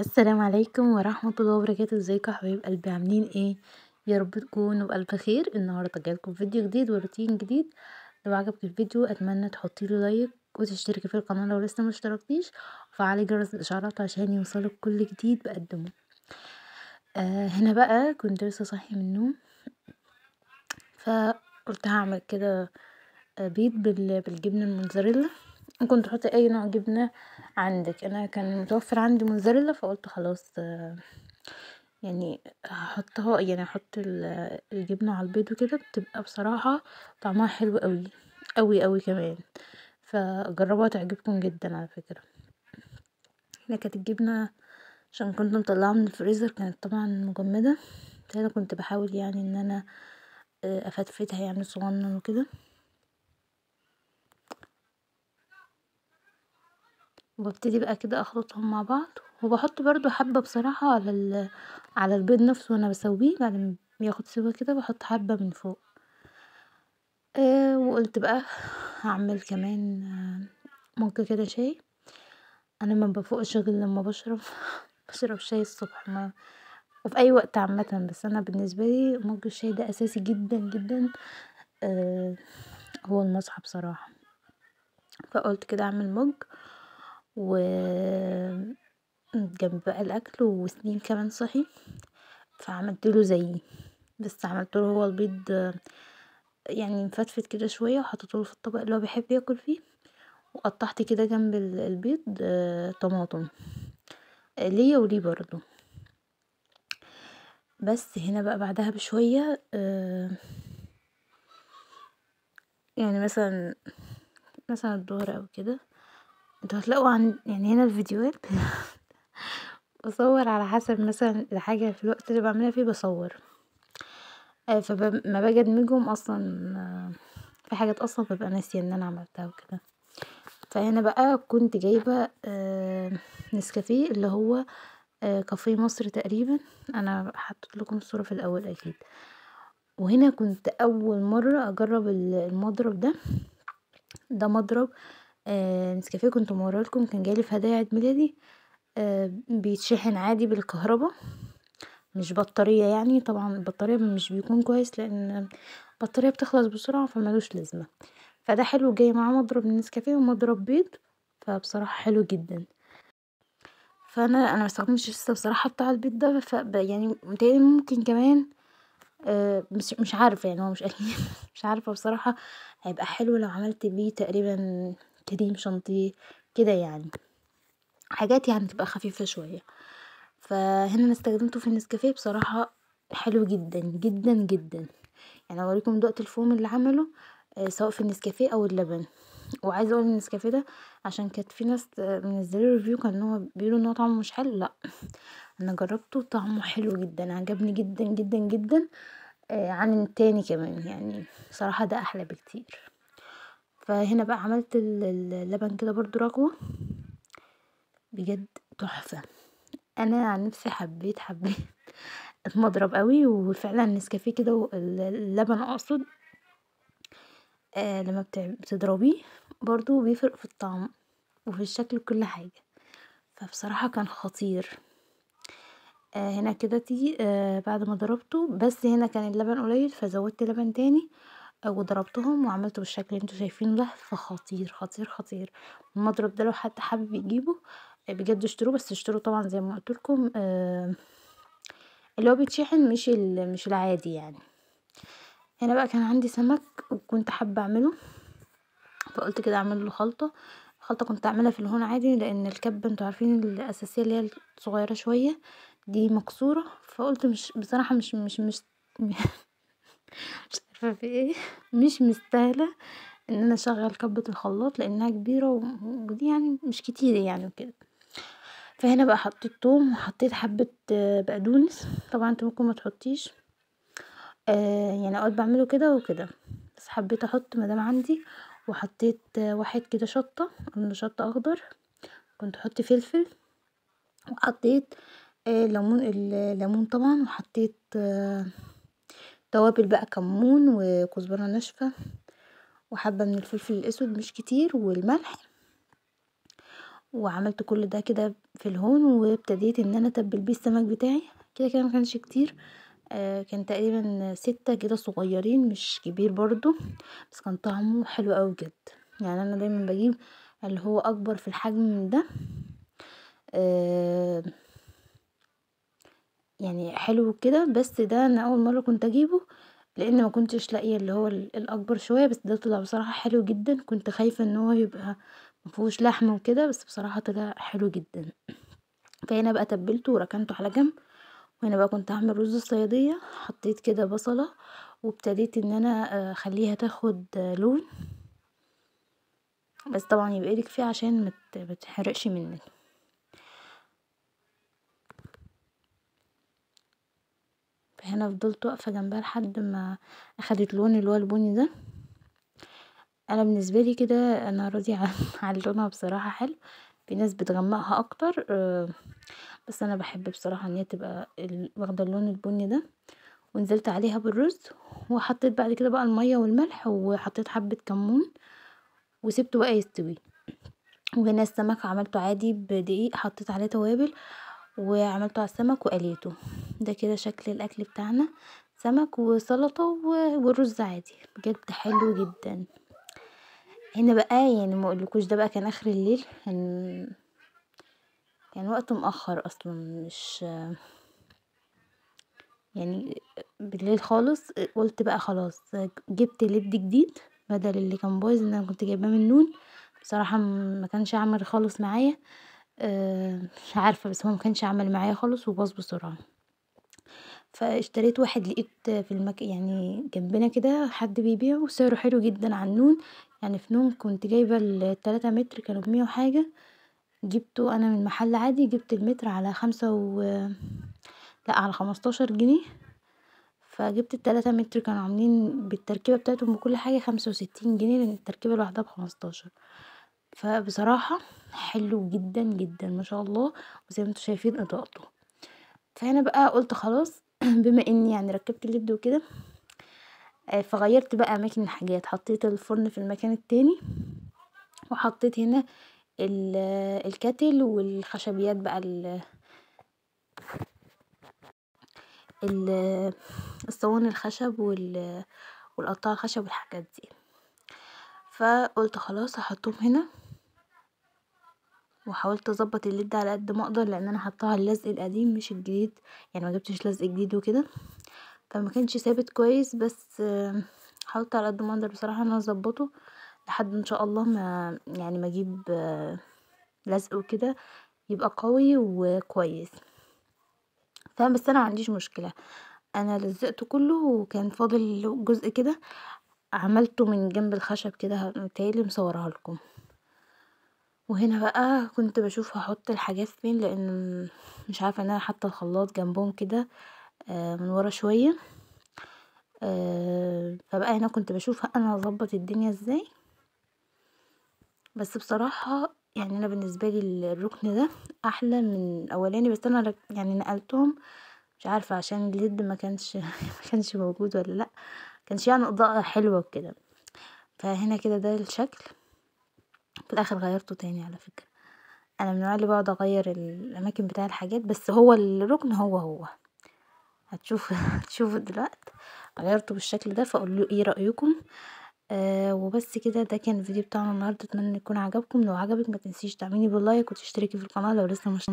السلام عليكم ورحمة الله وبركاته. ازيكم يا حبايب قلبي؟ عاملين ايه؟ يا رب تكونوا بألف خير. النهارده جايلكم فيديو جديد وروتين جديد. لو عجبك الفيديو اتمنى تحطيله لايك وتشتركي في القناة لو لسه مشتركتيش، وفعلي جرس الاشعارات عشان يوصلك كل جديد بقدمه. هنا بقى كنت لسه صاحية من النوم، فقلت هعمل كده بيض بالجبنة الموتزاريلا. ممكن تحطي اي نوع جبنة عندك، انا كان متوفر عندي موتزاريلا فقلت خلاص يعني هحطها، يعني احط الجبنة على البيض وكده بتبقى بصراحة طعمها حلو قوي قوي قوي كمان، فجربوها تعجبكم جدا على فكرة. هنا كانت الجبنة عشان كنت مطلعها من الفريزر كانت طبعا مجمدة، فانا كنت بحاول يعني ان انا افتفتها يعني صغنن وكده، وببتدي بقى كده اخلطهم مع بعض، وبحط برضو حبة بصراحة على البيض نفسه وانا بسويه بعد ما بياخد سوا كده، بحط حبة من فوق. وقلت بقى هعمل كمان مج كده شاي. انا ما بفوقش غير لما بشرب شاي الصبح، ما وفي اي وقت عامه، بس انا بالنسبه لي مج الشاي ده اساسي جدا جدا. هو المصحى بصراحه، فقلت كده اعمل مج و جنب بقى الاكل، وسنين كمان صحي فعملت له زيي، بس عملت له هو البيض يعني مفتفت كده شويه، وحطيته له في الطبق اللي هو بيحب ياكل فيه، وقطعت كده جنب البيض طماطم ليا وليه برضو. بس هنا بقى بعدها بشوية يعني مثلا الظهر او كده، انتوا هتلاقوا عن يعني هنا الفيديوهات بصور على حسب مثلا الحاجة في الوقت اللي بعملها فيه بصور، فما باجي ادمجهم اصلا في حاجات اصلا ببقى ناسية ان انا عملتها وكده. فهنا بقى كنت جايبة نسكافيه اللي هو كافيه مصر تقريبا، انا حطيت لكم الصورة في الاول اكيد. وهنا كنت اول مرة اجرب المضرب ده مضرب نسكافيه، كنت موريه لكم، كان جالي في هدايا عيد ميلادي. بيتشحن عادي بالكهرباء مش بطارية، يعني طبعا البطارية مش بيكون كويس لان البطارية بتخلص بسرعة فمالوش لازمة. فده حلو، جاي معاه مضرب نسكافيه ومضرب بيض، فبصراحة حلو جدا. فانا ما استخدمتش لسه بصراحة بتاع البيض ده، يعني متهيألي ممكن كمان مش عارفة يعني، هو مش اكيد مش عارفة بصراحة. هيبقى حلو لو عملت بيه تقريبا كريم شانتيه كده، يعني حاجات يعني تبقى خفيفة شوية. فهنا انا استخدمته في النسكافيه بصراحة حلو جدا جدا جدا. يعني اوريكم دلوقتي الفوم اللي عمله سواء في النسكافيه او اللبن. وعايزه اقول النسكافيه ده عشان كانت في ناس منزلين ريفيو كان هو بيقولوا ان هو طعمه مش حلو، لا انا جربته طعمه حلو جدا، عجبني جدا جدا جدا عن التاني كمان، يعني صراحة ده احلى بكتير. فهنا بقى عملت اللبن كده برضو رغوة، بجد تحفة. انا عن نفسي حبيت المضرب قوي، وفعلا نسكافيه كده اللبن اقصد لما بتضربيه برضو بيفرق في الطعم وفي الشكل وكل حاجة، فبصراحة كان خطير. هنا كده تيجي بعد ما ضربته، بس هنا كان اللبن قليل فزودت لبن تاني وضربتهم وعملته بالشكل اللي انتوا شايفينه ده، فخطير خطير خطير. المضرب ده لو حد حابب يجيبه بجد اشتروه، بس اشتروا طبعا زي ما قلت لكم اللي هو بيتشحن مش العادي يعني. هنا بقى كان عندي سمك وكنت حابه اعمله، فقلت كده اعمل له خلطه كنت اعملها في الهون عادي، لان الكبه انتوا عارفين الاساسيه اللي هي الصغيره شويه دي مكسوره، فقلت مش بصراحه مش عارفه في ايه مش مستاهله ان انا اشغل كبه الخلاط لانها كبيره ودي يعني مش كتير يعني وكده. فهنا بقى حطيت توم وحطيت حبه بقدونس، طبعا انت ممكن ما تحطيش يعني اوقات بعمله كده وكده، بس حبيت احط مادام عندي. وحطيت واحد كده شطة، قرن شطة اخضر، كنت احط فلفل، وحطيت الليمون طبعا، وحطيت توابل بقى كمون وكزبرة ناشفة وحبة من الفلفل الاسود مش كتير والملح. وعملت كل ده كده في الهون، وابتديت ان انا اتبل بيه السمك بتاعي. كده ما كانش كتير، كان تقريبا 6 كده صغيرين، مش كبير برضو، بس كان طعمه حلو اوي بجد. يعني انا دايما بجيب اللي هو اكبر في الحجم من ده، آه يعني حلو كده. بس ده انا اول مره كنت اجيبه، لان ما كنتش لاقيه اللي هو الاكبر شويه، بس ده طلع بصراحه حلو جدا. كنت خايفه ان هو يبقى مفيهوش لحم وكده، بس بصراحه طلع حلو جدا. فهنا بقى تبلته وركنته على جنب. وهنا بقى كنت هعمل رز الصياديه، حطيت كده بصله، وابتديت ان انا اخليها تاخد لون، بس طبعا يبقى ايدك فيه عشان ما تحرقش منك. فهنا فضلت واقفه جنبها لحد ما اخدت لون اللي هو البني ده. انا بالنسبه لي كده انا راضيه عن لونها بصراحه حلو. في ناس بتغمقها اكتر، بس انا بحب بصراحه ان هي تبقى واخده اللون البني ده. ونزلت عليها بالرز، وحطيت بعد كده بقى الميه والملح، وحطيت حبه كمون، وسبته بقى يستوي. وهنا السمك عملته عادي بدقيق، حطيت عليه توابل وعملته على السمك وقليته. ده كده شكل الاكل بتاعنا، سمك وسلطه ورز عادي، بجد حلو جدا. هنا بقى يعني ما اقولكوش، ده بقى كان اخر الليل، كان وقت مؤخر اصلا، مش يعني بالليل خالص. قلت بقى خلاص، جبت ليد جديد بدل اللي كان بايظ، ان انا كنت جايباه من نون. بصراحه ما كانش عمل خالص معايا، مش عارفه، بس هو ما كانش عمل معايا خالص وباظ بسرعه. فاشتريت واحد، لقيت في يعني جنبنا كده حد بيبيعه، سعره حلو جدا عن نون. يعني في نون كنت جايبه ال3 متر كانوا ب100 وحاجه، جبته انا من محل عادي، جبت المتر على لا على 15 جنيه. فجبت ال3 متر كانوا عاملين بالتركيبة بتاعتهم بكل حاجة 65 جنيه، لان التركيبة لوحدها ب15. فبصراحة حلو جدا جدا ما شاء الله، وزي ما انتوا شايفين اضاءته. فهنا بقى قلت خلاص بما اني يعني ركبت الليد وكده، فغيرت بقى اماكن الحاجات. حطيت الفرن في المكان التاني، وحطيت هنا الكاتل والخشبيات بقى، ال- الصواني الخشب والقطاع الخشب والحاجات دي. فقلت خلاص هحطهم هنا، وحاولت اظبط الليد على قد ما اقدر، لان انا حطاها على اللزق القديم مش الجديد، يعني ما جبتش لزق جديد وكده، فما كانش ثابت كويس. بس حاولت على قد ما اقدر بصراحه ان انا اظبطه لحد ان شاء الله ما اجيب لزق وكده يبقى قوي وكويس. بس انا ما عنديش مشكله، انا لزقته كله، وكان فاضل جزء كده عملته من جنب الخشب كده، متهيألي مصورها لكم. وهنا بقى كنت بشوف هحط الحاجات فين، لان مش عارفه ان انا حاطه الخلاط جنبهم كده من ورا شويه. فبقى هنا كنت بشوف انا هظبط الدنيا ازاي. بس بصراحه يعني انا بالنسبه لي الركن ده احلى من الاولاني، بس انا يعني نقلتهم، مش عارفه عشان الليد ما كانش ما كانش موجود ولا لا، كانش يعني اضاءه حلوه وكده. فهنا كده ده الشكل. في الاخر غيرته تاني على فكره، انا من النوع اللي بقعد اغير الاماكن بتاع الحاجات، بس هو الركن هو هتشوفوا دلوقتي غيرته بالشكل ده. فقولوا ايه رايكم. وبس كده، ده كان الفيديو بتاعنا النهارده، اتمنى يكون عجبكم. لو عجبك ما تنسيش تعملي باللايك وتشتركي في القناه لو لسه مش